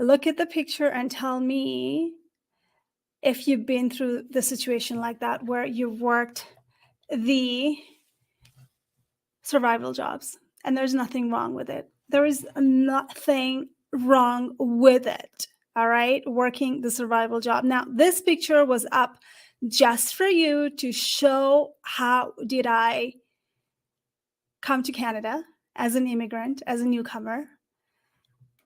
Look at the picture and tell me if you've been through the situation like that where you've worked the survival jobs and there's nothing wrong with it. There is nothing wrong with it. All right, working the survival job. Now, this picture was up just for you to show how did I come to Canada as an immigrant, as a newcomer.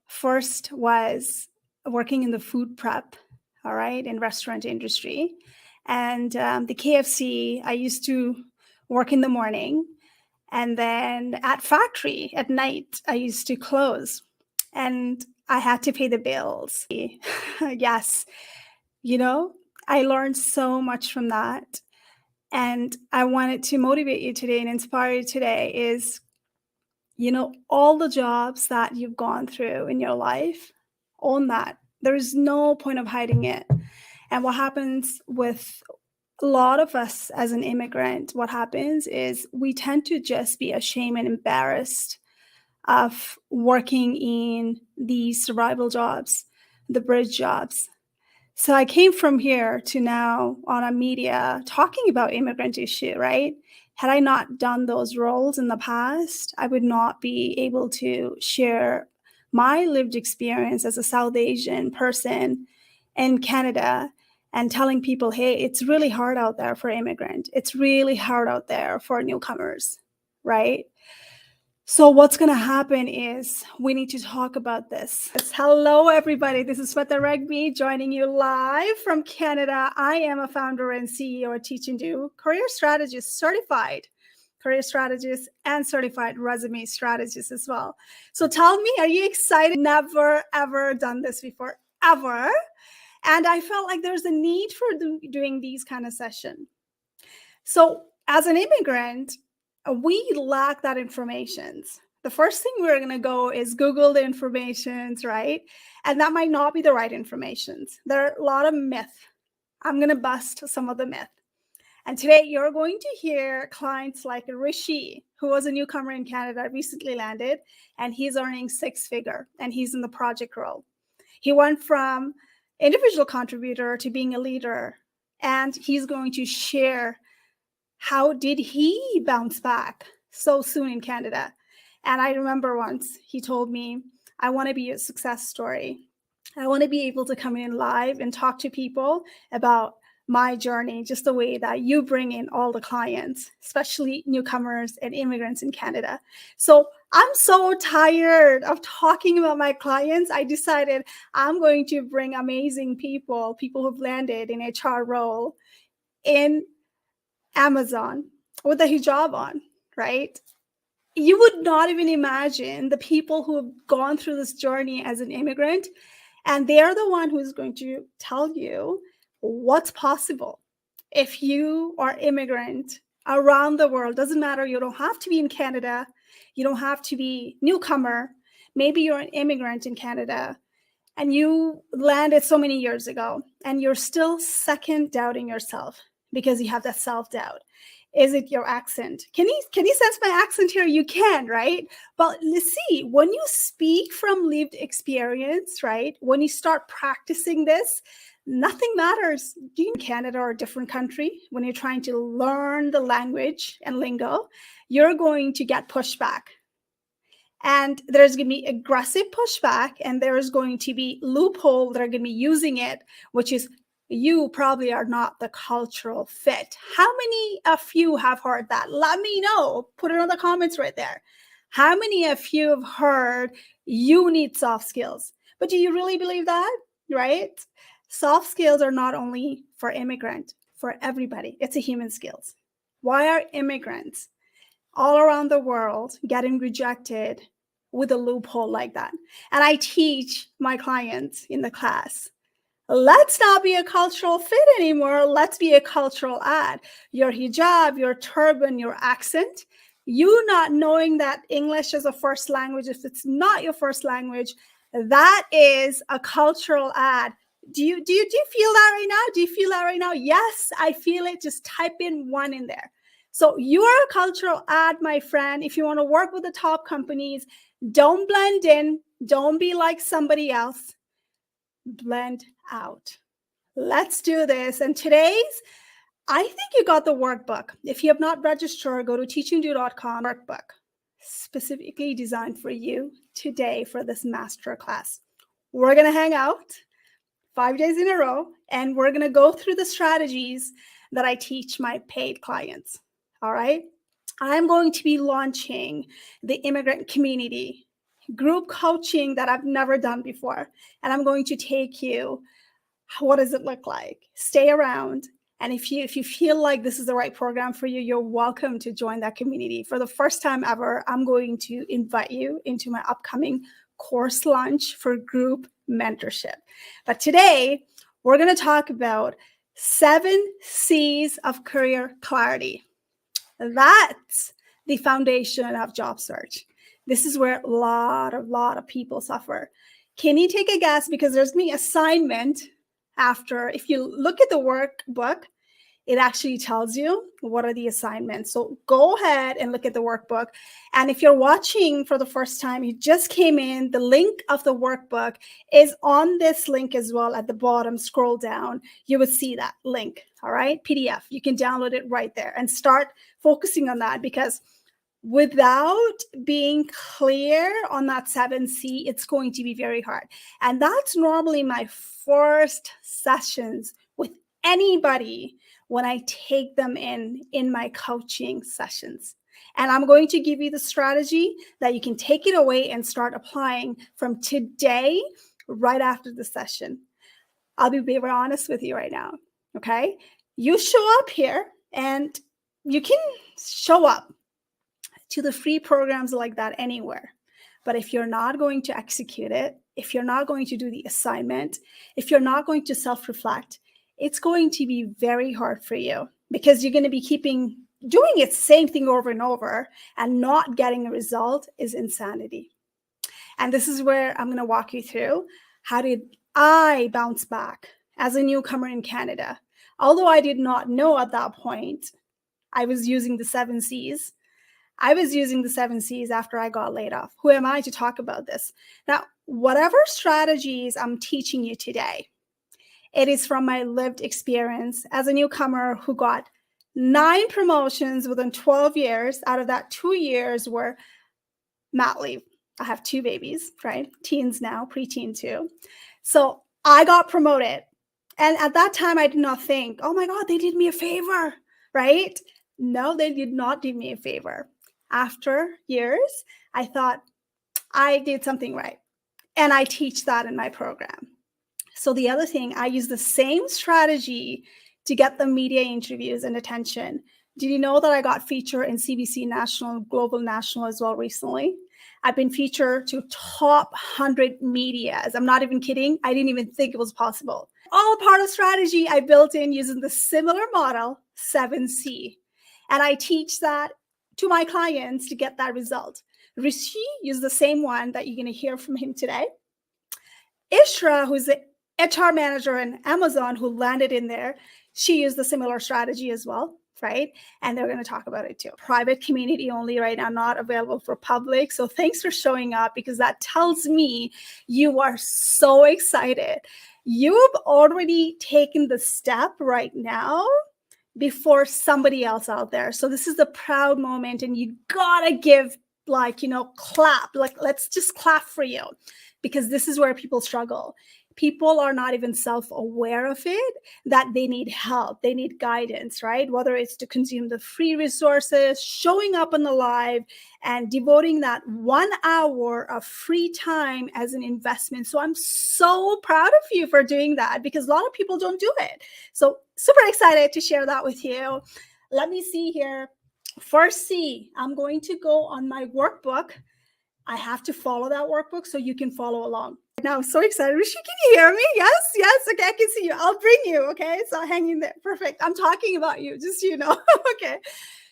First was working in the food prep, all right, in restaurant industry. And the KFC, I used to work in the morning. And then at factory at night, I used to close. And I had to pay the bills. Yes, I learned so much from that. And I wanted to motivate you today and inspire you today is, all the jobs that you've gone through in your life, own that. There's no point of hiding it. And what happens with a lot of us as an immigrant, what happens is we tend to just be ashamed and embarrassed of working in these survival jobs, the bridge jobs. So I came from here to now on a media talking about immigrant issue, right? Had I not done those roles in the past, I would not be able to share my lived experience as a South Asian person in Canada and telling people, hey, it's really hard out there for immigrants. It's really hard out there for newcomers, right? So what's going to happen is we need to talk about this. Hello, everybody. This is Sweta Regmi joining you live from Canada. I am a founder and CEO at Teach and Do, career strategist, certified career strategist, and certified resume strategist as well. So tell me, are you excited? Never, ever done this before, ever. And I felt like there's a need for doing these kind of sessions. So as an immigrant, we lack that information. The first thing we're going to go is Google the information, right? And that might not be the right information. There are a lot of myths. I'm going to bust some of the myth. And today you're going to hear clients like Rishi, who was a newcomer in Canada, recently landed, and he's earning 6-figure, and he's in the project role. He went from individual contributor to being a leader, and he's going to share how did he bounce back so soon in Canada. And I remember once he told me, I want to be a success story. I want to be able to come in live and talk to people about my journey, just the way that you bring in all the clients, especially newcomers and immigrants in Canada. So I'm so tired of talking about my clients. I decided I'm going to bring amazing people who've landed in HR role in Amazon with a hijab on, right? You would not even imagine the people who have gone through this journey as an immigrant, and they're the one who's going to tell you what's possible if you are immigrant around the world. Doesn't matter. You don't have to be in Canada. You don't have to be newcomer. Maybe you're an immigrant in Canada and you landed so many years ago and you're still second doubting yourself because you have that self-doubt. Is it your accent? Can you sense my accent here? You can, right? But let's see, when you speak from lived experience, right? When you start practicing this, nothing matters. Do you in Canada or a different country, when you're trying to learn the language and lingo, you're going to get pushback. And there's going to be aggressive pushback, and there's going to be loophole that are going to be using it, which is you probably are not the cultural fit. How many of you have heard that? Let me know. Put it in the comments right there. How many of you have heard you need soft skills? But do you really believe that, right? Soft skills are not only for immigrant, for everybody. It's a human skills. Why are immigrants all around the world getting rejected with a loophole like that? And I teach my clients in the class, let's not be a cultural fit anymore. Let's be a cultural add. Your hijab, your turban, your accent, you not knowing that English is a first language, if it's not your first language, that is a cultural add. Do you feel that right now? Do you feel that right now? Yes, I feel it. Just type in 1 in there. So you are a cultural add, my friend. If you want to work with the top companies, don't blend in. Don't be like somebody else. blend out. Let's do this. And I think you got the workbook. If you have not registered, go to teachingdo.com workbook, specifically designed for you today for this masterclass. We're going to hang out 5 days in a row, and we're going to go through the strategies that I teach my paid clients. All right. I'm going to be launching the immigrant community group coaching that I've never done before. And I'm going to take you, what does it look like? Stay around. And if you feel like this is the right program for you, you're welcome to join that community. For the first time ever, I'm going to invite you into my upcoming course launch for group mentorship. But today, we're going to talk about 7 C's of career clarity. That's the foundation of job search. This is where a lot of people suffer. Can you take a guess? Because there's me assignment after. If you look at the workbook, it actually tells you what are the assignments. So go ahead and look at the workbook. And if you're watching for the first time, you just came in, the link of the workbook is on this link as well at the bottom. Scroll down, you will see that link. All right, PDF. You can download it right there and start focusing on that, because without being clear on that 7C, it's going to be very hard. And that's normally my first sessions with anybody when I take them in my coaching sessions. And I'm going to give you the strategy that you can take it away and start applying from today, right after the session. I'll be very honest with you right now, okay? You show up here and you can show up to the free programs like that anywhere. But if you're not going to execute it, if you're not going to do the assignment, if you're not going to self-reflect, it's going to be very hard for you, because you're going to be doing it same thing over and over, and not getting a result is insanity. And this is where I'm going to walk you through how did I bounce back as a newcomer in Canada. Although I did not know at that point, I was using the 7 C's. I was using the 7 C's after I got laid off. Who am I to talk about this? Now, whatever strategies I'm teaching you today, it is from my lived experience as a newcomer who got 9 promotions within 12 years. Out of that, 2 years were mat leave. I have 2 babies, right? Teens now, preteen too. So I got promoted. And at that time, I did not think, oh my God, they did me a favor, right? No, they did not do me a favor. After years, I thought I did something right. And I teach that in my program. So the other thing, I use the same strategy to get the media interviews and attention. Did you know that I got featured in CBC National, Global National as well recently? I've been featured to top 100 medias. I'm not even kidding. I didn't even think it was possible. All part of strategy I built in using the similar model, 7C. And I teach that to my clients to get that result. Rishi used the same one that you're going to hear from him today. Isra, who's the HR manager in Amazon who landed in there, she used the similar strategy as well, right? And they're going to talk about it too. Private community only right now, not available for public. So thanks for showing up, because that tells me you are so excited. You've already taken the step right now before somebody else out there. So this is the proud moment, and you gotta give clap, let's just clap for you, because this is where people struggle. People are not even self-aware of it, that they need help, they need guidance, right? Whether it's to consume the free resources, showing up on the live, and devoting that 1 hour of free time as an investment. So I'm so proud of you for doing that, because a lot of people don't do it. So super excited to share that with you. Let me see here. First C, I'm going to go on my workbook. I have to follow that workbook so you can follow along. Now I'm so excited. Rishi, can you hear me? Yes. Okay, I can see you. I'll bring you. Okay, so hang in there. Perfect. I'm talking about you, just so you know. Okay.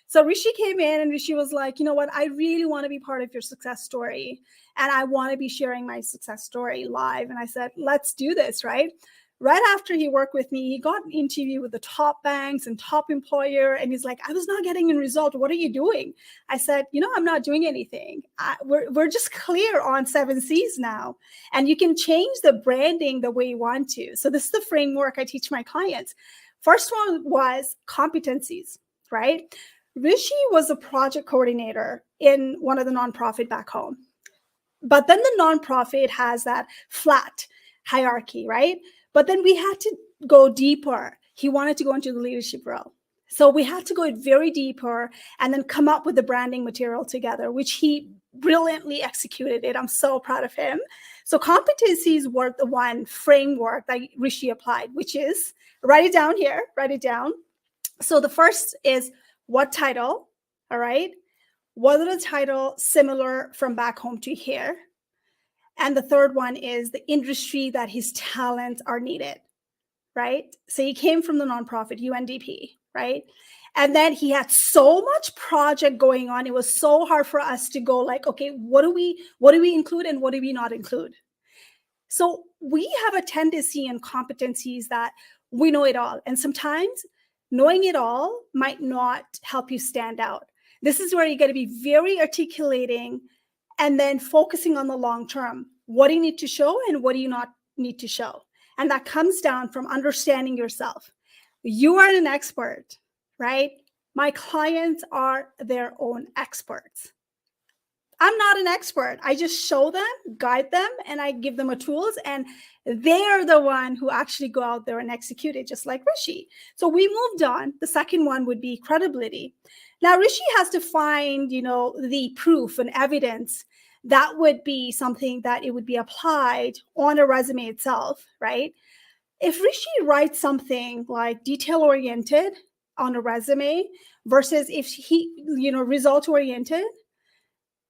So Rishi came in and Rishi was like, you know what? I really want to be part of your success story. And I want to be sharing my success story live. And I said, let's do this, right? Right after he worked with me, he got an interview with the top banks and top employer. And he's like, I was not getting a result. What are you doing? I said, I'm not doing anything. We're just clear on 7Cs now. And you can change the branding the way you want to. So this is the framework I teach my clients. First one was competencies, right? Rishi was a project coordinator in one of the nonprofit back home. But then the nonprofit has that flat hierarchy, right? But then we had to go deeper. He wanted to go into the leadership role. So we had to go very deeper and then come up with the branding material together, which he brilliantly executed it. I'm so proud of him. So competencies were the one framework that Rishi applied, which is, write it down here, write it down. So the first is what title, all right? What are the title similar from back home to here? And the third one is the industry that his talents are needed, right? So he came from the nonprofit UNDP, right? And then he had so much project going on. It was so hard for us to go like, okay, what do we include and what do we not include? So we have a tendency and competencies that we know it all. And sometimes knowing it all might not help you stand out. This is where you got to be very articulating and then focusing on the long term. What do you need to show and what do you not need to show? And that comes down from understanding yourself. You are an expert, right? My clients are their own experts. I'm not an expert. I just show them, guide them, and I give them a tools, and they're the one who actually go out there and execute it, just like Rishi. So we moved on. The second one would be credibility. Now, Rishi has to find, the proof and evidence that would be something that it would be applied on a resume itself, right? If Rishi writes something like detail-oriented on a resume versus if he, result-oriented,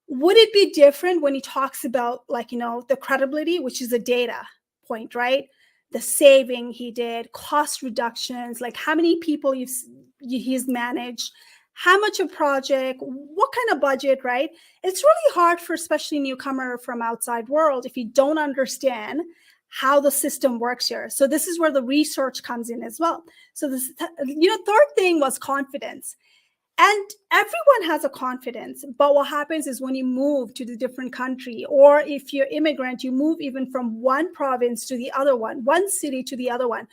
would it be different when he talks about the credibility, which is a data point, right? The saving he did, cost reductions, like how many people he's managed, how much a project, what kind of budget, right? It's really hard for especially newcomer from outside world if you don't understand how the system works here. So this is where the research comes in as well. So this, third thing was confidence. And everyone has a confidence, but what happens is when you move to the different country, or if you're immigrant, you move even from one province to the other one city to the other one,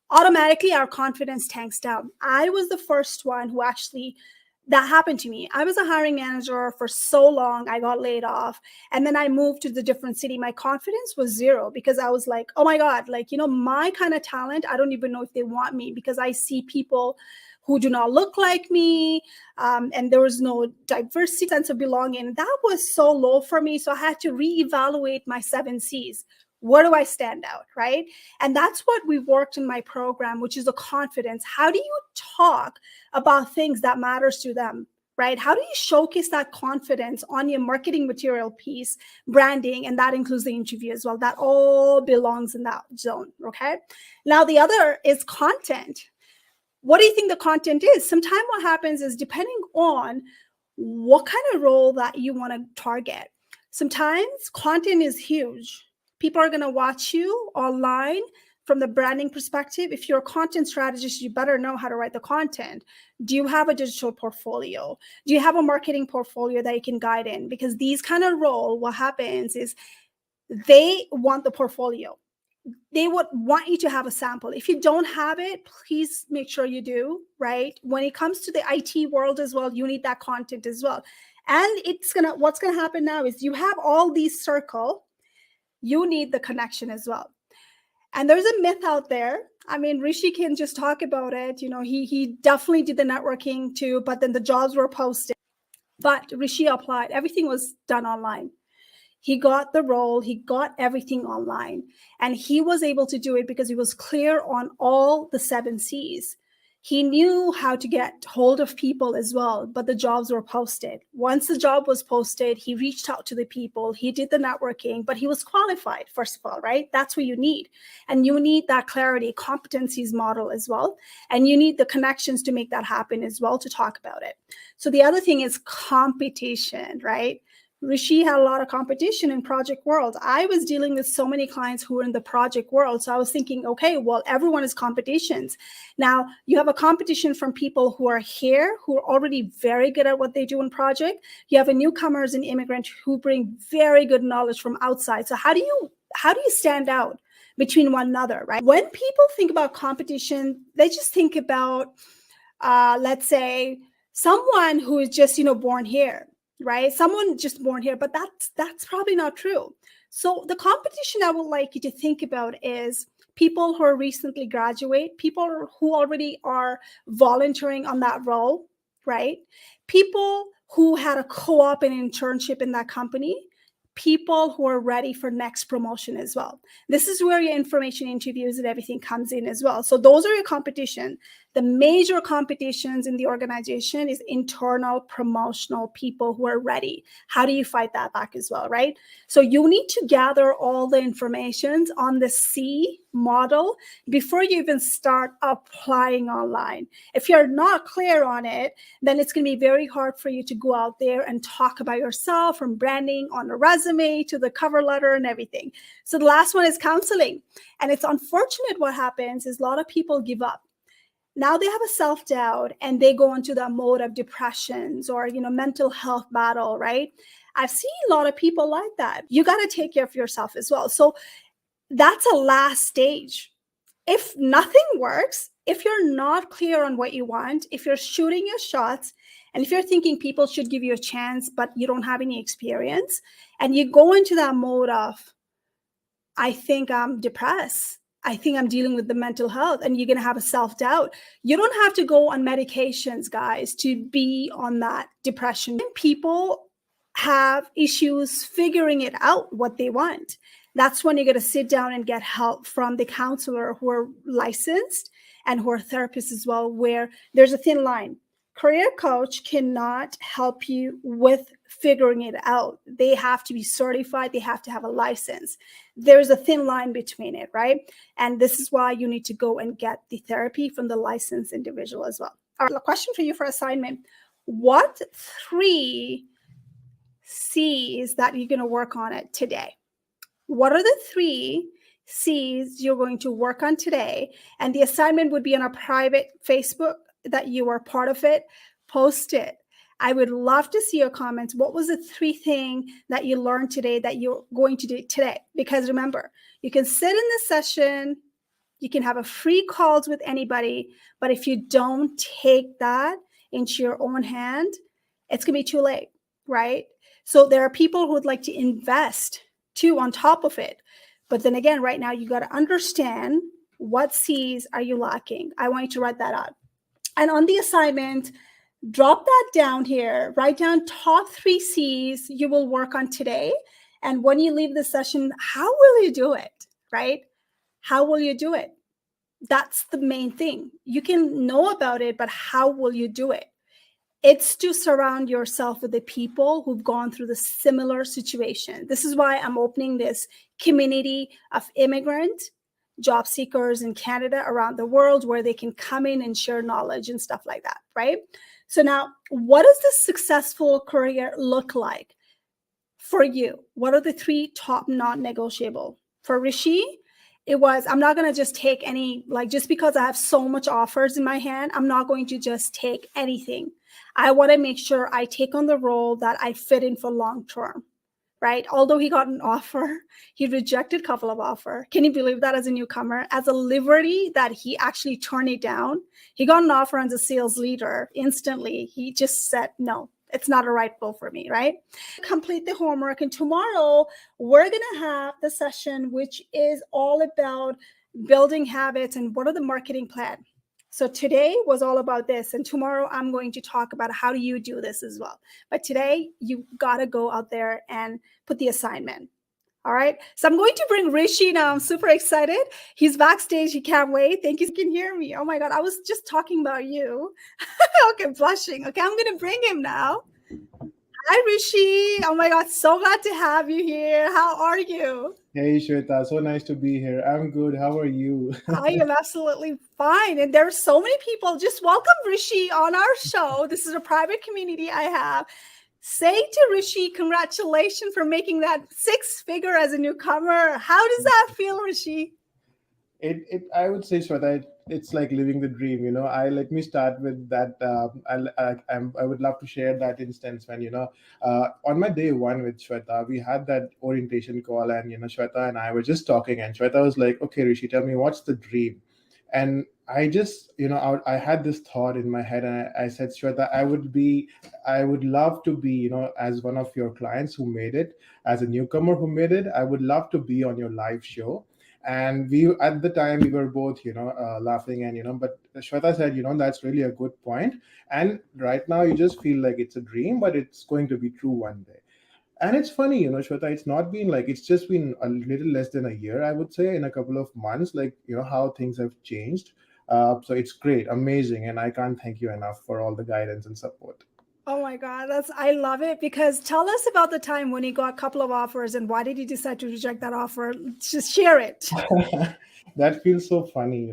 automatically our confidence tanks down. I was the first one who actually, that happened to me. I was a hiring manager for so long, I got laid off. And then I moved to the different city. My confidence was zero because I was like, oh my God, my kind of talent, I don't even know if they want me because I see people who do not look like me, and there was no diversity, sense of belonging. That was so low for me. So I had to reevaluate my 7Cs. Where do I stand out, right? And that's what we worked in my program, which is the confidence. How do you talk about things that matters to them, right? How do you showcase that confidence on your marketing material piece, branding, and that includes the interview as well. That all belongs in that zone, okay? Now, the other is content. What do you think the content is? Sometimes what happens is depending on what kind of role that you want to target. Sometimes content is huge. People are going to watch you online from the branding perspective. If you're a content strategist, you better know how to write the content. Do you have a digital portfolio? Do you have a marketing portfolio that you can guide in? Because these kind of role, what happens is they want the portfolio. They would want you to have a sample. If you don't have it, please make sure you do, right? When it comes to the IT world as well, you need that content as well. And what's gonna happen now is you have all these circle, you need the connection as well. And there's a myth out there. I mean, Rishi can just talk about it. He definitely did the networking too, but then the jobs were posted. But Rishi applied, everything was done online. He got the role, he got everything online, and he was able to do it because he was clear on all the 7Cs. He knew how to get hold of people as well, but the jobs were posted. Once the job was posted, he reached out to the people, he did the networking, but he was qualified, first of all, right? That's what you need. And you need that clarity, competencies model as well. And you need the connections to make that happen as well, to talk about it. So the other thing is competition, right? Rishi had a lot of competition in project world. I was dealing with so many clients who were in the project world. So I was thinking, okay, well, everyone is competitions. Now you have a competition from people who are here, who are already very good at what they do in project. You have a newcomer as an immigrant who bring very good knowledge from outside. So how do you stand out between one another, right? When people think about competition, they just think about, let's say, someone who is just, born here, right? Someone just born here, but that's probably not true. So the competition I would like you to think about is people who are recently graduate, people who already are volunteering on that role, right? People who had a co-op and internship in that company, people who are ready for next promotion as well. This is where your information interviews and everything comes in as well. So those are your competition. The major competitions in the organization is internal promotional people who are ready. How do you fight that back as well, right? So you need to gather all the information on the C model before you even start applying online. If you're not clear on it, then it's going to be very hard for you to go out there and talk about yourself, from branding on a resume to the cover letter and everything. So the last one is counseling. And it's unfortunate what happens is a lot of people give up. Now they have a self-doubt and they go into the mode of depressions or, mental health battle, right? I've seen a lot of people like that. You got to take care of yourself as well. So that's a last stage. If nothing works, if you're not clear on what you want, if you're shooting your shots, and if you're thinking people should give you a chance, but you don't have any experience, and you go into that mode of, I think I'm depressed, I think I'm dealing with the mental health, and you're going to have a self-doubt. You don't have to go on medications, guys, to be on that depression. People have issues figuring it out what they want. That's when you're going to sit down and get help from the counselor who are licensed and who are therapists as well, where there's a thin line. Career coach cannot help you with figuring it out. They have to be certified. They have to have a license. There's a thin line between it, right? And this is why you need to go and get the therapy from the licensed individual as well. All right, a question for you for assignment. What 3 C's that you're going to work on it today? What are the 3 C's you're going to work on today? And the assignment would be on a private Facebook that you are part of it. Post it. I would love to see your comments. What was the 3 things that you learned today that you're going to do today? Because remember, you can sit in this session, you can have a free calls with anybody, but if you don't take that into your own hand, it's going to be too late, right? So there are people who would like to invest too on top of it. But then again, right now, you got to understand what C's are you lacking. I want you to write that out. And on the assignment, drop that down here. Write down top 3 C's you will work on today. And when you leave the session, how will you do it, right? How will you do it? That's the main thing. You can know about it, but how will you do it? It's to surround yourself with the people who've gone through the similar situation. This is why I'm opening this community of immigrant job seekers in Canada, around the world, where they can come in and share knowledge and stuff like that, right? So now, what does this successful career look like for you? What are the 3 top non-negotiable? For Rishi, it was, I'm not going to just take any, just because I have so much offers in my hand, I'm not going to just take anything. I want to make sure I take on the role that I fit in for long term, right? Although he got an offer, he rejected a couple of offers. Can you believe that as a newcomer? As a Liberty, that he actually turned it down. He got an offer as a sales leader. Instantly, he just said, no, it's not a right role for me, right? Complete the homework. And tomorrow, we're going to have the session, which is all about building habits and what are the marketing plan. So today was all about this. And tomorrow I'm going to talk about how do you do this as well. But today you got to go out there and put the assignment. All right. So I'm going to bring Rishi now. I'm super excited. He's backstage. He can't wait. Thank you. You can hear me. Oh my God. I was just talking about you. Okay. Blushing. Okay. I'm going to bring him now. Hi, Rishi. Oh my God. So glad to have you here. How are you? Hey Sweta, so nice to be here. I'm good. How are you? I am absolutely fine. And there are so many people. Just welcome Rishi on our show. This is a private community I have. Say to Rishi, congratulations for making that six figure as a newcomer. How does that feel, Rishi? It I would say, Shweta, it's like living the dream. I let me start with that. I would love to share that instance when on my day one with Shweta, we had that orientation call, and Shweta and I were just talking, and Shweta was like, "Okay, Rishi, tell me what's the dream?" And I just, I had this thought in my head, and I said, Shweta, I would love to be, as one of your clients who made it, as a newcomer who made it. I would love to be on your live show. And we, at the time, we were both, laughing, and but Shweta said, that's really a good point. And right now, you just feel like it's a dream, but it's going to be true one day. And it's funny, Shweta, it's not been like, it's just been a little less than a year, I would say, in a couple of months, like, how things have changed. So it's great, amazing. And I can't thank you enough for all the guidance and support. Oh my God, I love it, because tell us about the time when you got a couple of offers and why did you decide to reject that offer? Just share it. That feels so funny,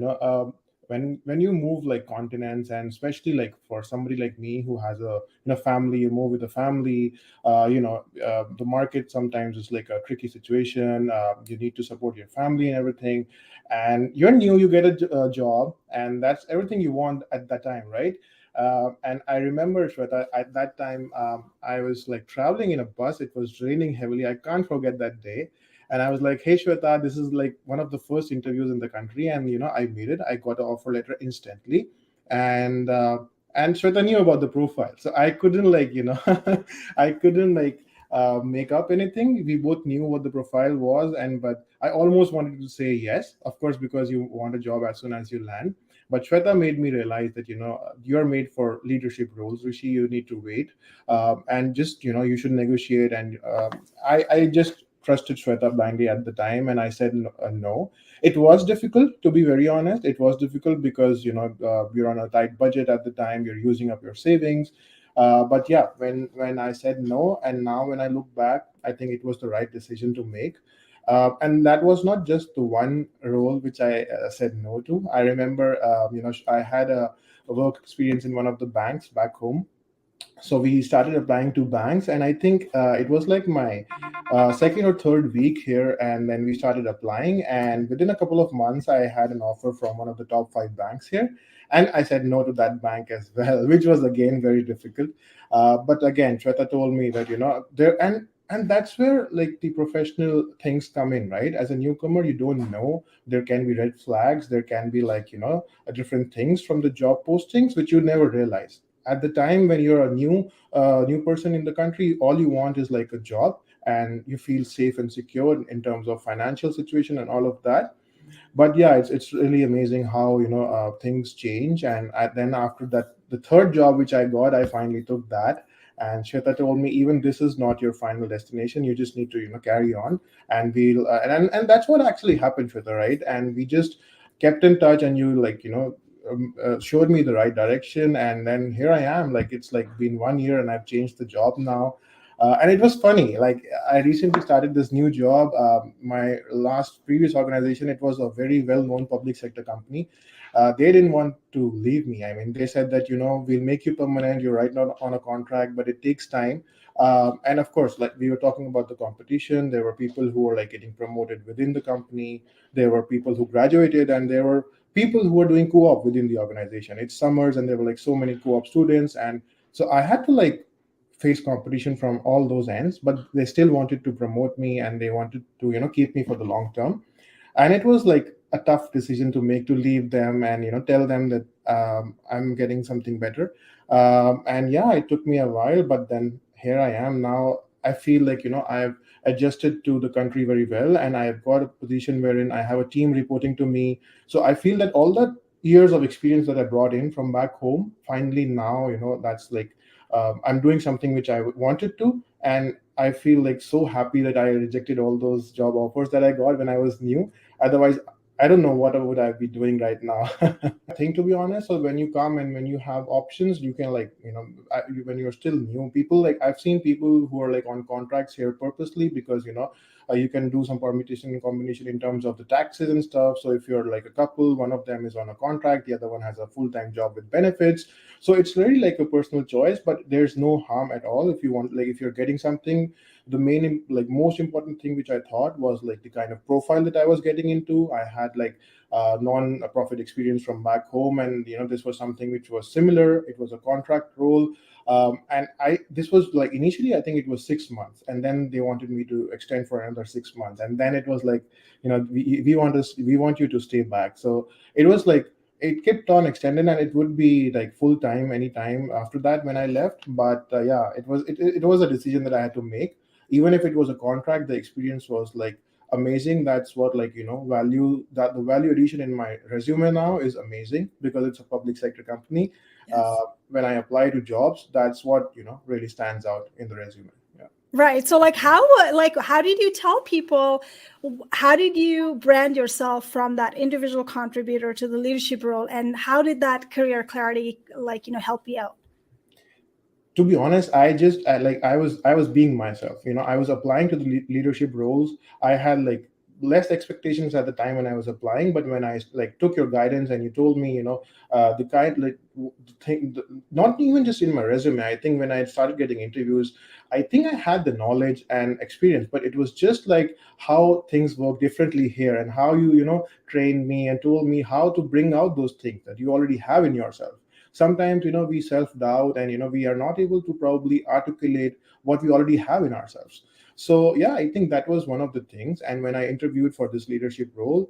when you move like continents, and especially like for somebody like me who has a family. You move with a family. The market sometimes is like a tricky situation. You need to support your family and everything, and you're new, you get a job, and that's everything you want at that time, right? And I remember, Shweta, at that time, I was like traveling in a bus. It was raining heavily. I can't forget that day. And I was like, "Hey, Shweta, this is like one of the first interviews in the country, and I made it. I got an offer letter instantly." And Shweta knew about the profile, so I couldn't like I couldn't like make up anything. We both knew what the profile was, and but I almost wanted to say yes, of course, because you want a job as soon as you land. But Shweta made me realize that you're made for leadership roles, Rishi. You need to wait, and just you should negotiate. And I just trusted Shweta blindly at the time, and I said no, no. It was difficult, to be very honest. It was difficult because you're on a tight budget at the time. You're using up your savings. But yeah, when I said no, and now when I look back, I think it was the right decision to make. And that was not just the one role which I said no to. I remember, I had a work experience in one of the banks back home. So we started applying to banks, and I think it was like my second or third week here, and then we started applying, and within a couple of months I had an offer from one of the top five banks here. And I said no to that bank as well, which was again very difficult. But again, Shweta told me that there, and that's where like the professional things come in, right? As a newcomer, you don't know, there can be red flags, there can be like different things from the job postings which you never realize at the time. When you're a new person in the country, all you want is like a job, and you feel safe and secure in terms of financial situation and all of that. But yeah, it's really amazing how things change. And then after that, the third job which I got, I finally took that. And Shweta told me, even this is not your final destination, you just need to carry on. And we'll and that's what actually happened, Shweta, right? And we just kept in touch, and you like showed me the right direction. And then here I am, like it's like been 1 year, and I've changed the job now. And it was funny, like I recently started this new job. My last previous organization, it was a very well known public sector company. They didn't want to leave me. I mean, they said that we'll make you permanent, you're right now on a contract, but it takes time. And of course, like we were talking about the competition, there were people who were like getting promoted within the company. There were people who graduated, and there were people who were doing co-op within the organization. It's summers, and there were like so many co-op students. And so I had to like face competition from all those ends, but they still wanted to promote me, and they wanted to keep me for the long term. And it was like a tough decision to make, to leave them and tell them that I'm getting something better. And yeah, it took me a while, but then here I am now. I feel like I've adjusted to the country very well, and I've got a position wherein I have a team reporting to me. So I feel that all that years of experience that I brought in from back home, finally now that's like I'm doing something which I wanted to. And I feel like so happy that I rejected all those job offers that I got when I was new. Otherwise, I don't know what would I be doing right now. Thing, to be honest. So when you come and when you have options, you can like when you're still new, people like I've seen people who are like on contracts here purposely because You can do some permutation and combination in terms of the taxes and stuff. So if you're like a couple, one of them is on a contract, the other one has a full-time job with benefits. So it's really like a personal choice, but there's no harm at all if you want, like if you're getting something. The main, like most important thing which I thought was like the kind of profile that I was getting into. I had like non-profit experience from back home, and this was something which was similar. It was a contract role, and I this was like initially I think it was 6 months, and then they wanted me to extend for another 6 months, and then it was like, we want you to stay back. So it was like it kept on extending, and it would be like full time anytime after that when I left. But yeah, it was a decision that I had to make. Even if it was a contract, the experience was like amazing. That's what, like, value, that the value addition in my resume now is amazing because it's a public sector company. Yes. When I apply to jobs, that's what really stands out in the resume. Yeah. Right. So how did you tell people, how did you brand yourself from that individual contributor to the leadership role, and how did that career clarity help you out? To be honest, I was being myself. I was applying to the leadership roles. I had like less expectations at the time when I was applying, but when I like took your guidance and you told me, the kind, like the thing, not even just in my resume. I think when I started getting interviews, I think I had the knowledge and experience, but it was just like how things work differently here, and how trained me and told me how to bring out those things that you already have in yourself. Sometimes we self doubt, and we are not able to probably articulate what we already have in ourselves. So yeah, I think that was one of the things. And when I interviewed for this leadership role,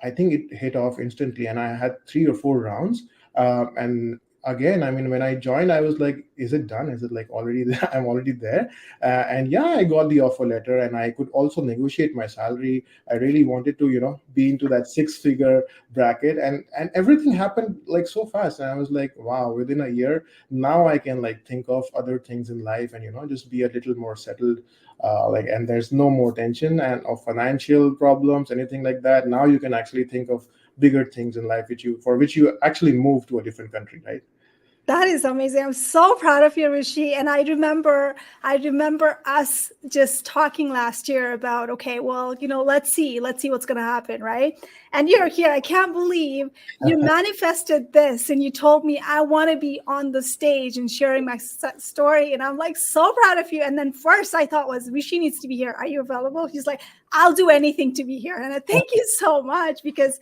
I think it hit off instantly, and I had 3 or 4 rounds. And again, I mean, when I joined, I was like, is it done? Is it like already there? I'm already there. And yeah, I got the offer letter, and I could also negotiate my salary. I really wanted to be into that 6 figure bracket, and everything happened like so fast, and I was like, wow, within a year now I can like think of other things in life, and just be a little more settled. And there's no more tension and of financial problems, anything like that. Now you can actually think of bigger things in life which you actually move to a different country, right? That is amazing. I'm so proud of you, Rishi. And I remember us just talking last year about, okay, well, let's see what's going to happen, right? And you're here. I can't believe you manifested this, and you told me I want to be on the stage and sharing my story. And I'm like so proud of you. And then first I thought was, Rishi needs to be here. Are you available? He's like, I'll do anything to be here. And I thank you so much, because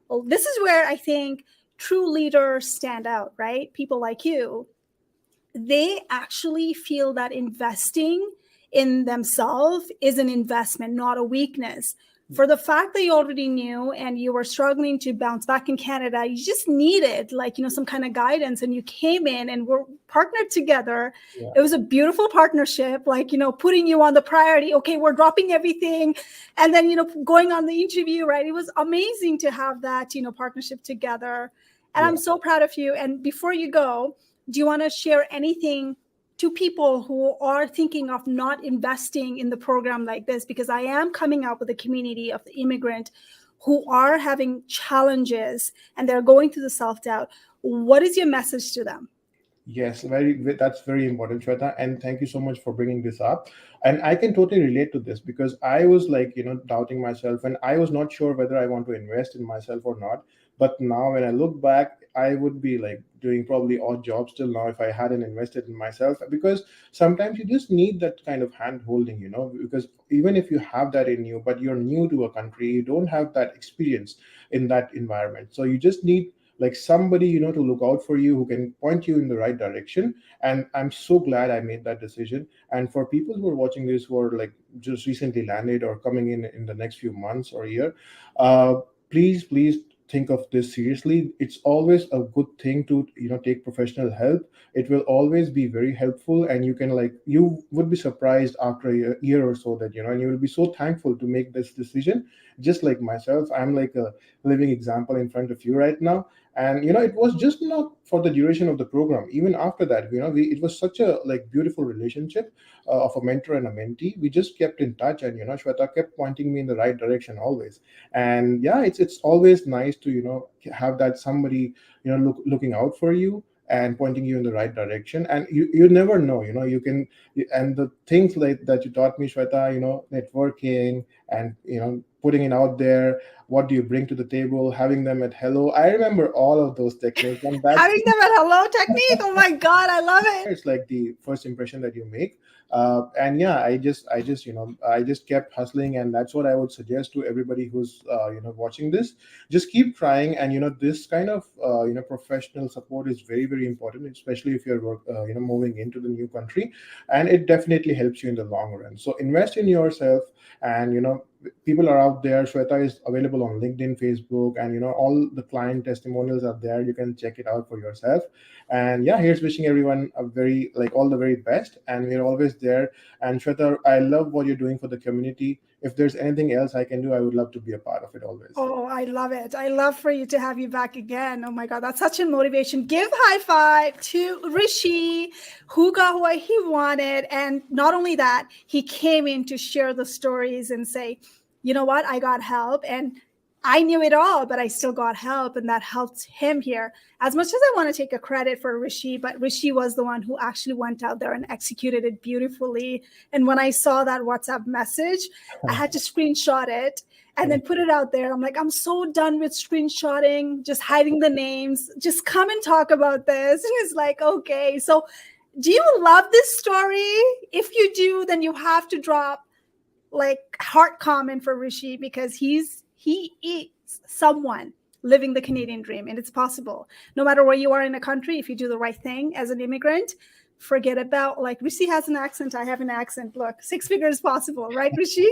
well, this is where I think true leaders stand out, right? People like you, they actually feel that investing in themselves is an investment, not a weakness. For the fact that you already knew and you were struggling to bounce back in Canada, you just needed some kind of guidance, and you came in and we're partnered together. Yeah. It was a beautiful partnership, putting you on the priority. Okay, we're dropping everything. And then, going on the interview, right? It was amazing to have that, partnership together. And I'm Yeah. so proud of you. And before you go, do you want to share anything to people who are thinking of not investing in the program like this? Because I am coming up with a community of the immigrant who are having challenges and they're going through the self-doubt. What is your message to them? Yes, that's very important, Shweta, and thank you so much for bringing this up. And I can totally relate to this because I was like, doubting myself, and I was not sure whether I want to invest in myself or not. But now when I look back, I would be like doing probably odd jobs still now if I hadn't invested in myself, because sometimes you just need that kind of hand holding, because even if you have that in you, but you're new to a country, you don't have that experience in that environment. So you just need like somebody to look out for you, who can point you in the right direction. And I'm so glad I made that decision. And for people who are watching this, who are like just recently landed or coming in the next few months or year, uh, please think of this seriously. It's always a good thing to take professional help. It will always be very helpful, and you would be surprised after a year or so that and you will be so thankful to make this decision. Just like myself, I'm like a living example in front of you right now. And it was just not for the duration of the program. Even after that, it was such a like beautiful relationship of a mentor and a mentee. We just kept in touch, and Shweta kept pointing me in the right direction always. And yeah, it's always nice to have that somebody looking out for you. and pointing you in the right direction. And you never know, and the things like that you taught me, Shweta, networking and putting it out there, what do you bring to the table, having them at hello. I remember all of those techniques, and that's Having them at hello technique. Oh my God, I love it. it's like the first impression that you make. And yeah, I just kept hustling, and that's what I would suggest to everybody who's watching this. Just keep trying, and this kind of professional support is very, very important, especially if you're moving into the new country, and it definitely helps you in the long run. So invest in yourself, and people are out there. Shweta is available on LinkedIn, Facebook, and all the client testimonials are there. You can check it out for yourself. And yeah, here's wishing everyone a very, like, all the very best, and we're always there. And Shweta, I love what you're doing for the community. If there's anything else I can do, I would love to be a part of it always. Oh, I love it. I love for you to have you back again. Oh my God, that's such a motivation. Give high five to Rishi, who got what he wanted. And not only that, he came in to share the stories and say, you know what, I got help. And I knew it all, but I still got help. And that helped him here. As much as I want to take a credit for Rishi, but Rishi was the one who actually went out there and executed it beautifully. And when I saw that WhatsApp message, I had to screenshot it and then put it out there. I'm like, I'm so done with screenshotting, just hiding the names. Just come and talk about this. And it's like, okay. So do you love this story? If you do, then you have to drop like heart comment for Rishi, because he is someone living the Canadian dream, and it's possible. No matter where you are in a country, if you do the right thing as an immigrant, forget about, like, Rishi has an accent, I have an accent. Look, 6 figures is possible, right, Rishi?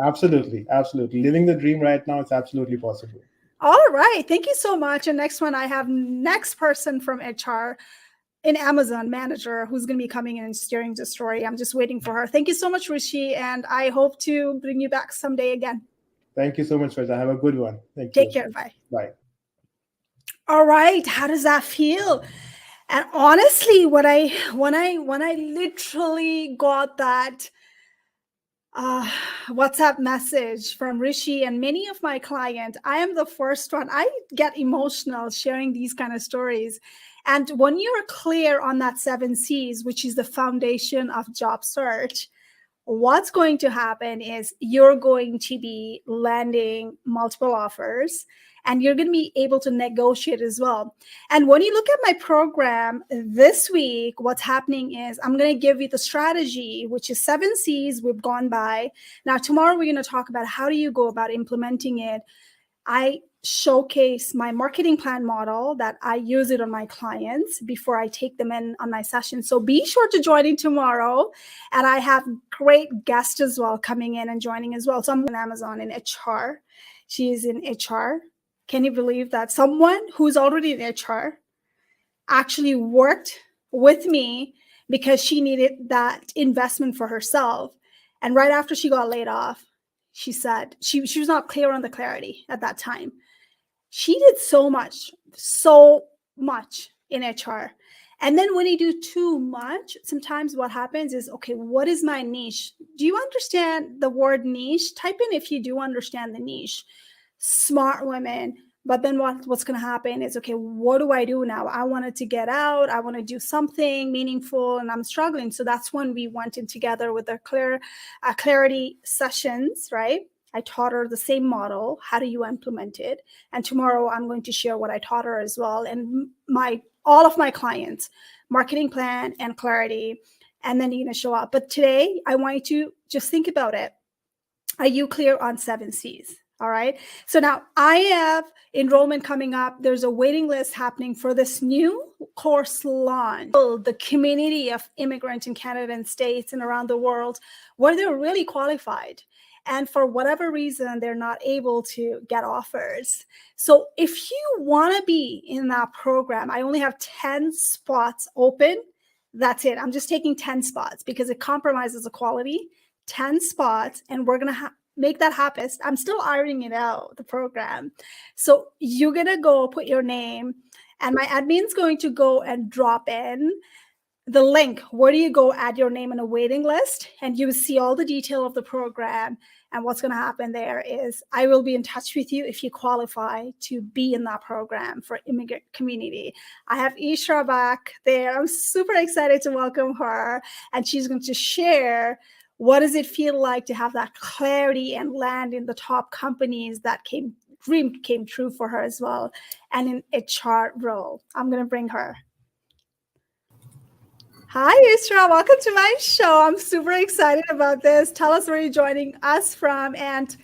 Absolutely, absolutely. Living the dream right now, it's absolutely possible. All right. Thank you so much. And next one, I have next person from HR in Amazon manager who's going to be coming in and steering the story. I'm just waiting for her. Thank you so much, Rishi. And I hope to bring you back someday again. Thank you so much, Sweta. Have a good one. Thank Take you. care. Bye. Bye. All right. How does that feel? And honestly, when I literally got that WhatsApp message from Rishi and many of my clients, I am the first one. I get emotional sharing these kind of stories. And when you're clear on that 7 C's, which is the foundation of job search, what's going to happen is you're going to be landing multiple offers, and you're going to be able to negotiate as well. And when you look at my program this week, what's happening is I'm going to give you the strategy, which is 7 C's we've gone by. Now, tomorrow we're going to talk about how do you go about implementing it. I showcase my marketing plan model that I use it on my clients before I take them in on my session. So be sure to join in tomorrow. And I have great guests as well coming in and joining as well. So I'm on Amazon in HR. She is in HR. Can you believe that someone who's already in HR actually worked with me because she needed that investment for herself? And right after she got laid off, she said she was not clear on the clarity at that time. She did so much in HR. And then when you do too much, sometimes what happens is, okay, what is my niche? Do you understand the word niche? Type in if you do understand the niche. Smart women. But then what's going to happen is, okay, what do I do now? I wanted to get out. I want to do something meaningful, and I'm struggling. So that's when we went in together with the clarity sessions, right? I taught her the same model. How do you implement it? And tomorrow I'm going to share what I taught her as well. And all of my clients, marketing plan and clarity, and then you're going to show up. But today I want you to just think about it. Are you clear on 7 C's? All right. So now I have enrollment coming up. There's a waiting list happening for this new course launch. The community of immigrants in Canada and States and around the world where they're really qualified. And for whatever reason, they're not able to get offers. So if you want to be in that program, I only have 10 spots open. That's it. I'm just taking 10 spots because it compromises the quality. 10 spots, and we're going to make that happen. I'm still ironing it out, the program. So you're going to go put your name, and my admin's going to go and drop in the link. Where do you go? Add your name on a waiting list, and you see all the detail of the program. And what's going to happen there is I will be in touch with you if you qualify to be in that program for immigrant community. I have Isra back there. I'm super excited to welcome her, and she's going to share what does it feel like to have that clarity and land in the top companies that dream came true for her as well, and in HR role. I'm going to bring her. Hi, Isra. Welcome to my show. I'm super excited about this. Tell us where you're joining us from, and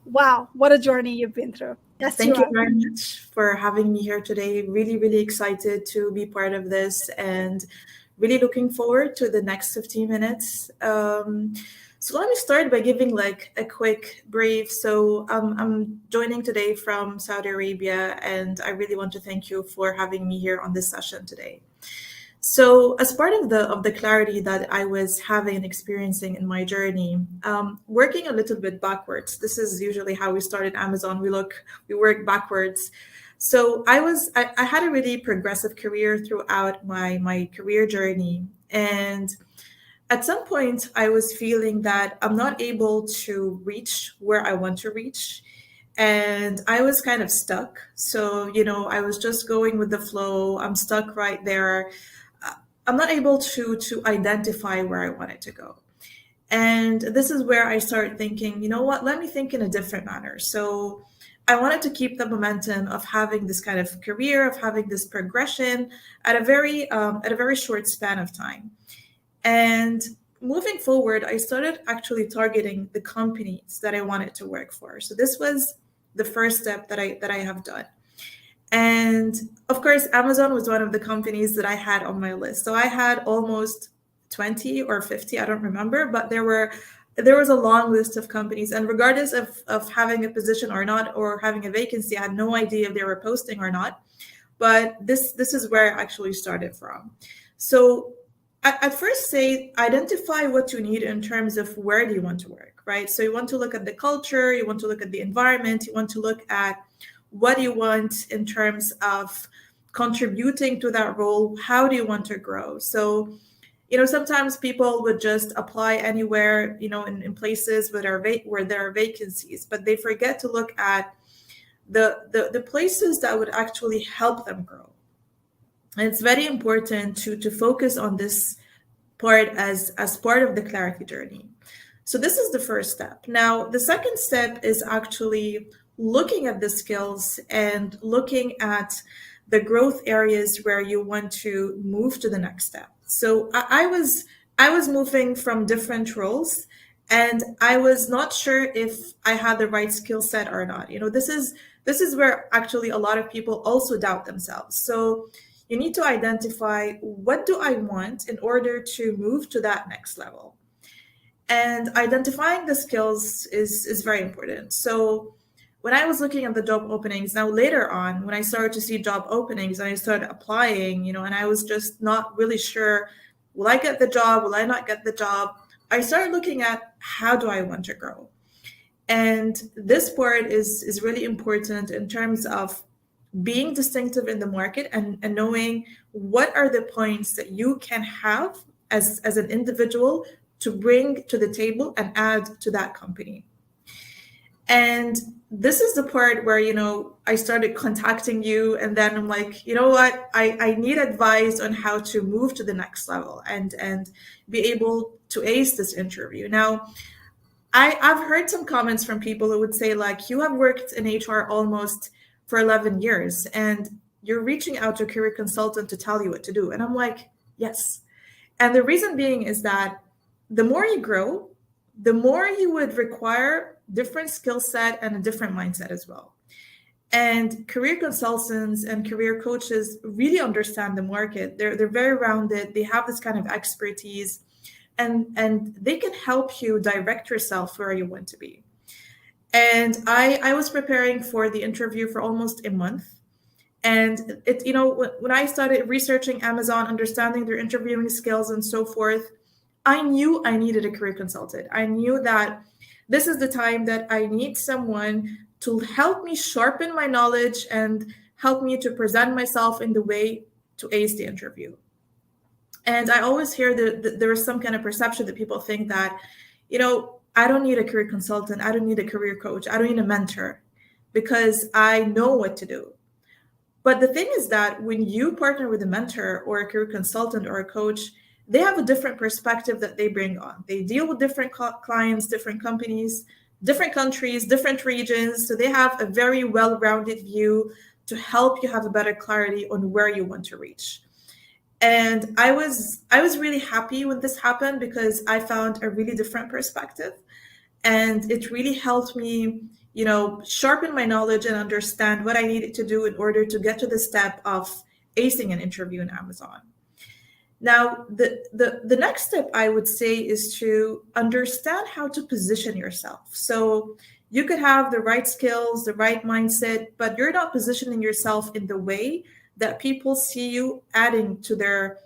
wow, what a journey you've been through. Yes, you Thank you are. very much for having me here today. Really, really excited to be part of this and really looking forward to the next 15 minutes. So let me start by giving like a quick brief. So I'm joining today from Saudi Arabia, and I really want to thank you for having me here on this session today. So, as part of the clarity that I was having and experiencing in my journey, working a little bit backwards. This is usually how we start at Amazon. We work backwards. So I had a really progressive career throughout my career journey, and at some point I was feeling that I'm not able to reach where I want to reach. And I was kind of stuck. So, I was just going with the flow. I'm stuck right there. I'm not able to identify where I wanted to go. And this is where I started thinking, you know what, let me think in a different manner. So I wanted to keep the momentum of having this kind of career, of having this progression at a very short span of time. And moving forward, I started actually targeting the companies that I wanted to work for. So this was the first step that I have done. And of course, Amazon was one of the companies that I had on my list. So I had almost 20 or 50, I don't remember, but there was a long list of companies. And regardless of having a position or not, or having a vacancy, I had no idea if they were posting or not. But this is where I actually started from. So at first, say identify what you need in terms of where do you want to work, right? So you want to look at the culture, you want to look at the environment, you want to look at what do you want in terms of contributing to that role, how do you want to grow. So sometimes people would just apply anywhere, in places where there are vacancies, but they forget to look at the places that would actually help them grow. And it's very important to focus on this part as part of the clarity journey. So this is the first step. Now, the second step is actually looking at the skills and looking at the growth areas where you want to move to the next step. So I was moving from different roles, and I was not sure if I had the right skill set or not. This is where actually a lot of people also doubt themselves. So you need to identify, what do I want in order to move to that next level? And identifying the skills is very important. So when I was looking at the job openings, now later on, when I started to see job openings and I started applying, and I was just not really sure, will I get the job? Will I not get the job? I started looking at, how do I want to grow? And this part is really important in terms of being distinctive in the market, and knowing what are the points that you can have as an individual to bring to the table and add to that company. And this is the part where, I started contacting you, and then I'm like, you know what, I need advice on how to move to the next level and be able to ace this interview. Now, I've heard some comments from people who would say, like, you have worked in HR almost for 11 years and you're reaching out to a career consultant to tell you what to do. And I'm like, yes. And the reason being is that the more you grow, the more you would require different skill set and a different mindset as well. And career consultants and career coaches really understand the market. They're very rounded. They have this kind of expertise, and they can help you direct yourself where you want to be. And I was preparing for the interview for almost a month. And when I started researching Amazon, understanding their interviewing skills and so forth, I knew I needed a career consultant. I knew that this is the time that I need someone to help me sharpen my knowledge and help me to present myself in the way to ace the interview. And I always hear that there is some kind of perception that people think that, I don't need a career consultant. I don't need a career coach. I don't need a mentor because I know what to do. But the thing is that when you partner with a mentor or a career consultant or a coach, they have a different perspective that they bring on. They deal with different clients, different companies, different countries, different regions. So they have a very well-rounded view to help you have a better clarity on where you want to reach. And I was really happy when this happened because I found a really different perspective, and it really helped me, sharpen my knowledge and understand what I needed to do in order to get to the step of acing an interview in Amazon. Now, the next step I would say is to understand how to position yourself. So you could have the right skills, the right mindset, but you're not positioning yourself in the way that people see you adding to their,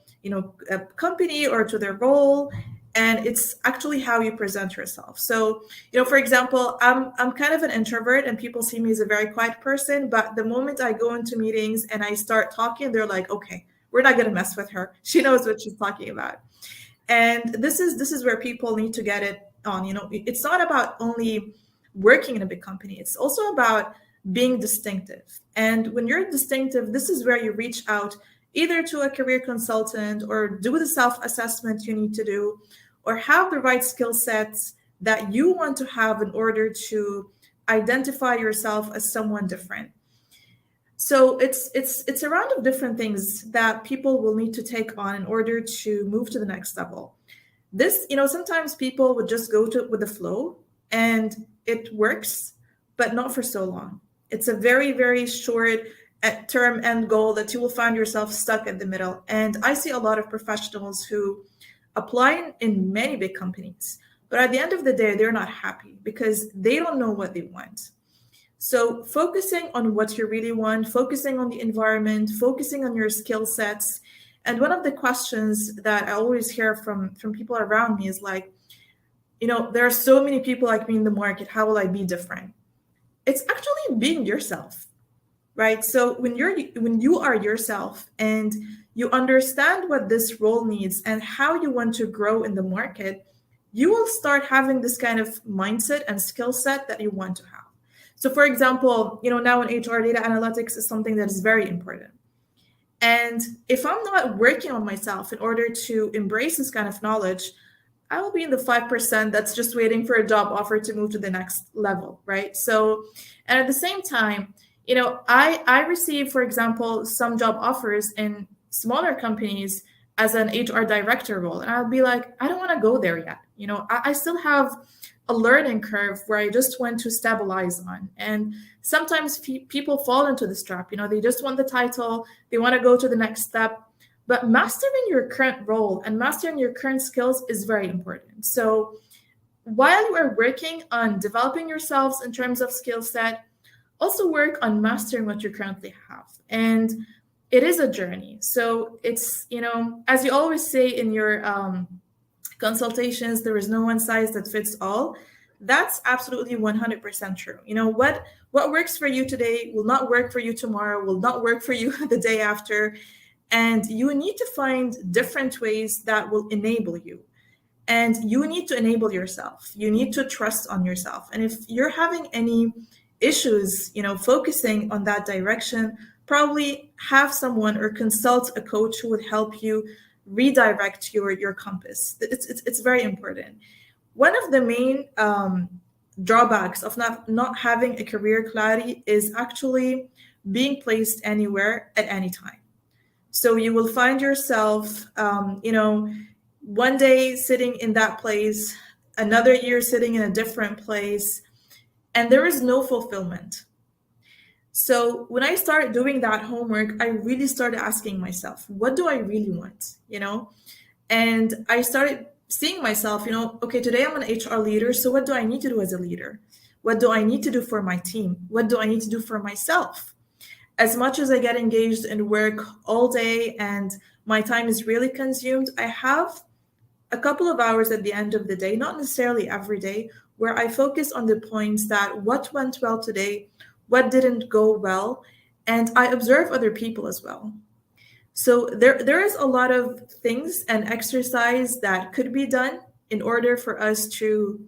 company or to their role. And it's actually how you present yourself. So, for example, I'm kind of an introvert, and people see me as a very quiet person. But the moment I go into meetings and I start talking, they're like, okay, we're not going to mess with her. She knows what she's talking about. And this is where people need to get it on. It's not about only working in a big company. It's also about being distinctive. And when you're distinctive, this is where you reach out either to a career consultant or do the self-assessment you need to do, or have the right skill sets that you want to have in order to identify yourself as someone different. So it's a round of different things that people will need to take on in order to move to the next level. This, sometimes people would just go with the flow, and it works, but not for so long. It's a very, very short term end goal that you will find yourself stuck in the middle. And I see a lot of professionals who apply in many big companies, but at the end of the day, they're not happy because they don't know what they want. So focusing on what you really want, focusing on the environment, focusing on your skill sets. And one of the questions that I always hear from people around me is like, there are so many people like me in the market. How will I be different? It's actually being yourself, right? So when you are yourself and you understand what this role needs and how you want to grow in the market, you will start having this kind of mindset and skill set that you want to have. So for example, now in HR, data analytics is something that is very important. And if I'm not working on myself in order to embrace this kind of knowledge, I will be in the 5% that's just waiting for a job offer to move to the next level, right? So, and at the same time, I receive, for example, some job offers in smaller companies as an HR director role. And I'll be like, I don't want to go there yet. I still have a learning curve where I just want to stabilize on. And sometimes people fall into this trap. They just want the title, they want to go to the next step. But mastering your current role and mastering your current skills is very important. So while you are working on developing yourselves in terms of skill set, also work on mastering what you currently have. And it is a journey. So it's, as you always say in your consultations, there is no one size that fits all. That's absolutely 100% true. What works for you today will not work for you tomorrow, will not work for you the day after. And you need to find different ways that will enable you. And you need to enable yourself. You need to trust on yourself. And if you're having any issues, focusing on that direction, probably have someone or consult a coach who would help you redirect your compass. It's very important. One of the main drawbacks of not having a career clarity is actually being placed anywhere at any time. So you will find yourself, one day sitting in that place, another year sitting in a different place, and there is no fulfillment. So when I started doing that homework, I really started asking myself, what do I really want? And I started seeing myself, okay, today I'm an HR leader. So what do I need to do as a leader? What do I need to do for my team? What do I need to do for myself? As much as I get engaged in work all day and my time is really consumed, I have a couple of hours at the end of the day, not necessarily every day, where I focus on the points that what went well today, what didn't go well, and I observe other people as well. So there is a lot of things and exercise that could be done in order for us to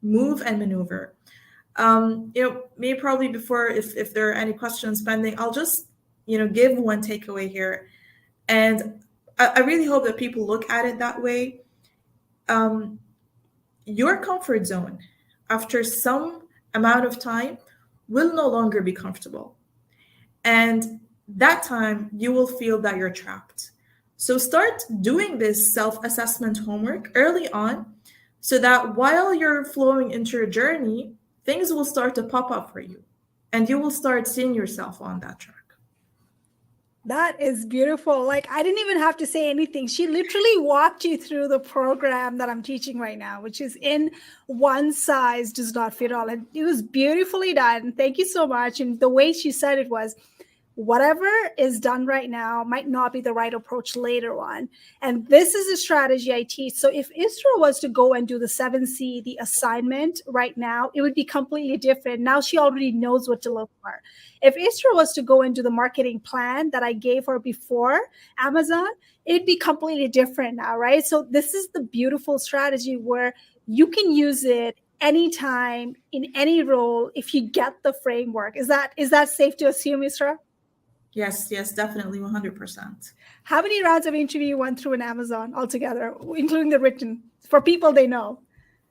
move and maneuver. Maybe probably before, if there are any questions pending, I'll just, give one takeaway here. And I really hope that people look at it that way. Your comfort zone, after some amount of time, will no longer be comfortable. And that time, you will feel that you're trapped. So start doing this self-assessment homework early on so that while you're flowing into your journey, things will start to pop up for you and you will start seeing yourself on that track. That is beautiful. Like, I didn't even have to say anything. She literally walked you through the program that I'm teaching right now, which is in one size does not fit all. And it was beautifully done. Thank you so much. And the way she said it was, whatever is done right now might not be the right approach later on. And this is a strategy I teach. So if Isra was to go and do the 7C, the assignment right now, it would be completely different. Now she already knows what to look for. If Isra was to go and do the marketing plan that I gave her before Amazon, it'd be completely different now, right? So this is the beautiful strategy where you can use it anytime in any role if you get the framework. Is that safe to assume, Isra? Yes, definitely 100%. How many rounds of interview you went through in Amazon altogether, including the written, for people they know?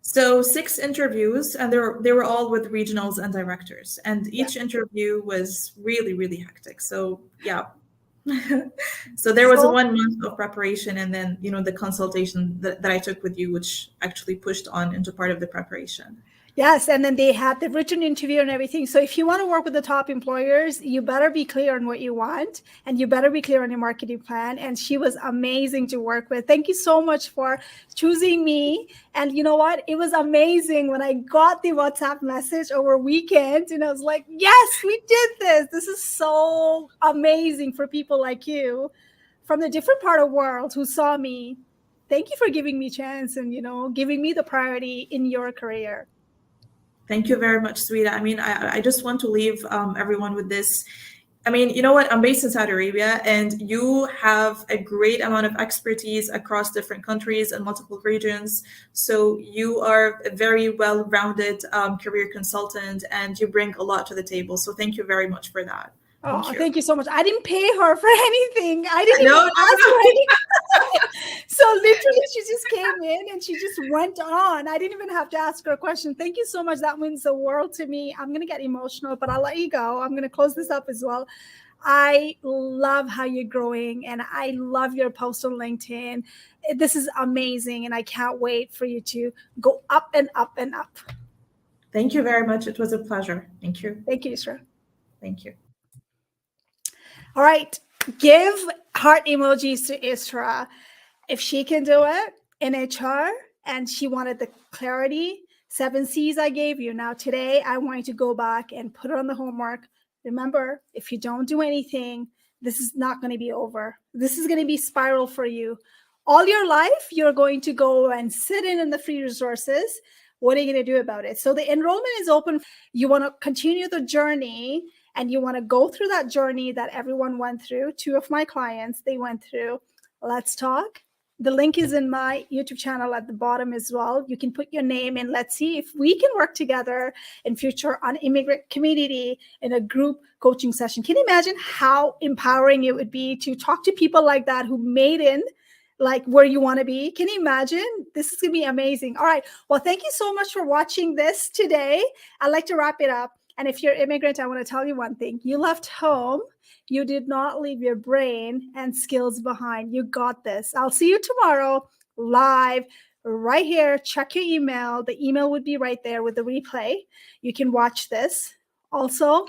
So 6 interviews, and they were all with regionals and directors. And each interview was really, really hectic. So yeah. So there was 1 month of preparation, and then, the consultation that I took with you, which actually pushed on into part of the preparation. Yes, and then they had the written interview and everything. So if you want to work with the top employers, you better be clear on what you want, and you better be clear on your marketing plan. And she was amazing to work with. Thank you so much for choosing me. And you know what? It was amazing when I got the WhatsApp message over weekend, and I was like, yes, we did this. This is so amazing for people like you from the different part of the world who saw me. Thank you for giving me a chance and, giving me the priority in your career. Thank you very much, Sweta. I mean, I just want to leave everyone with this. I mean, you know what? I'm based in Saudi Arabia, and you have a great amount of expertise across different countries and multiple regions. So you are a very well-rounded career consultant, and you bring a lot to the table. So thank you very much for that. Thank you so much. I didn't pay her for anything. I didn't even ask her anything. So literally, she just came in and she just went on. I didn't even have to ask her a question. Thank you so much. That means the world to me. I'm going to get emotional, but I'll let you go. I'm going to close this up as well. I love how you're growing, and I love your post on LinkedIn. This is amazing, and I can't wait for you to go up and up and up. Thank you very much. It was a pleasure. Thank you. Thank you, Isra. Thank you. All right. Give heart emojis to Isra. If she can do it in HR and she wanted the clarity, 7 C's I gave you. Now, today, I want you to go back and put it on the homework. Remember, if you don't do anything, this is not going to be over. This is going to be spiral for you. All your life, you're going to go and sit in the free resources. What are you going to do about it? So the enrollment is open. You want to continue the journey, and you want to go through that journey that everyone went through. 2 of my clients, they went through. Let's talk. The link is in my YouTube channel at the bottom as well. You can put your name in. Let's see if we can work together in future on immigrant community in a group coaching session. Can you imagine how empowering it would be to talk to people like that who made it like where you want to be? Can you imagine? This is going to be amazing. All right. Well, thank you so much for watching this today. I'd like to wrap it up. And if you're immigrant, I want to tell you one thing. You left home. You did not leave your brain and skills behind. You got this. I'll see you tomorrow live right here. Check your email. The email would be right there with the replay. You can watch this. Also,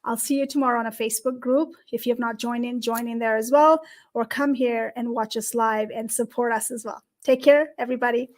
I'll see you tomorrow on a Facebook group. If you have not joined in there as well, or come here and watch us live and support us as well. Take care, everybody.